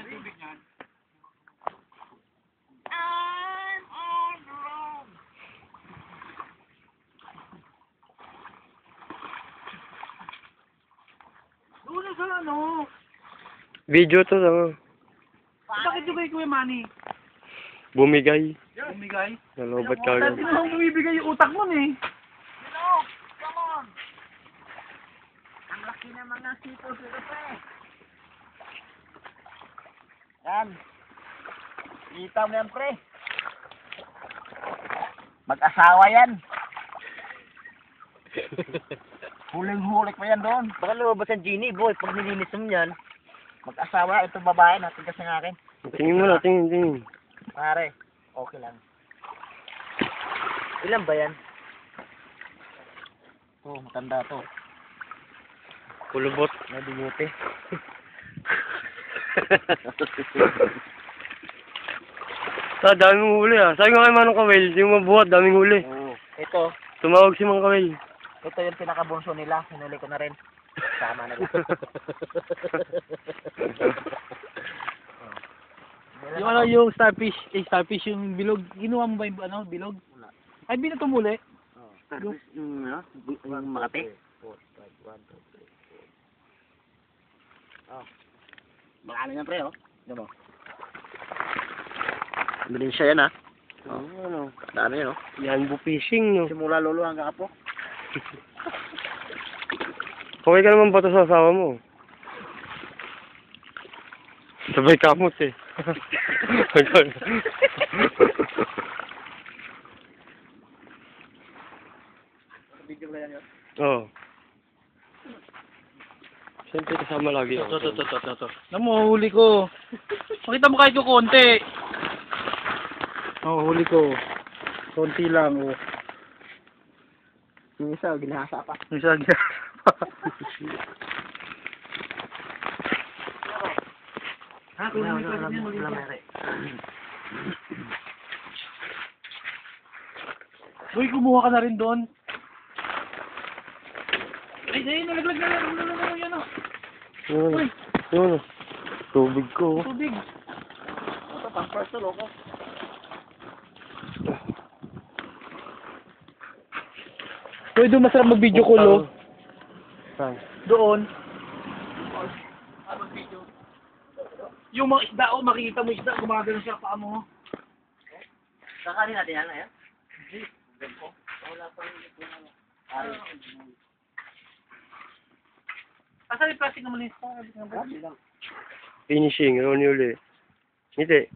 I'm on the road. Doon sa ano? Video to lang. Bakit yung kay Kuya Manny? Bumigay. Bumigay? Nalobat ka Dati agad. naman bumibigay yung utak nun eh. Come on! Ang laki ng mga sito sa pre. Yan. Kita mo yan pre. Mag-asawa yan. Huling-hulik pa yan doon. Baka lumabas ang genie, boy. Pag nilinis mo yan. Mag-asawa, itong babae, natin kasi ng akin. Tingin mo na, tingin. Pare, okay lang. Ilan ba yan? Oo, matanda to. Kulubot. May bigote. Daming huli ah. Sabi nga kay Manong Kawel, yung mabuhat, daming huli. Oo. Ito, Tumawag si Mang Kawel. ito yung pinakabunso nila. Hinuli ko na rin. Sama na lang. Yung ano, yung starfish yung bilog. Ginawa mo ba yung ano, bilog? Ay, binatumuli. Tapos yung ano, yung makate. Baka na yan pre, oh. Yan mo. Bilin siya yan, ha? Ano? Dami yan, oh. Yan bu fishing, no? Simula lolo hanggang apo. Okay ka naman ba ito sa asawa mo? Sabay kamot eh. Video ba yan yun? Oo. Siyempre kasama lagi ako. Ito. Namuhuli ko. Makita mo kahit ko konti. Oo, huli ko. Konti lang, oh. Yung isa, ginahasa pa. Yung isa, Ha? Uy, kumuha ka na rin doon. Ay, nalaglag na lang. Yan, oh. Yun. Yun. Tubig ko. Tubig. Ito, pang first to loko. Uy, doon masarap mag-video call, oh. Saan? Doon. Yung mga isda, oh, makikita mo isda, gumagano siya paa mo. Kakanin natin yan, ayan. Asan yung plastic naman yun? Finishing. Ano uli? Hindi.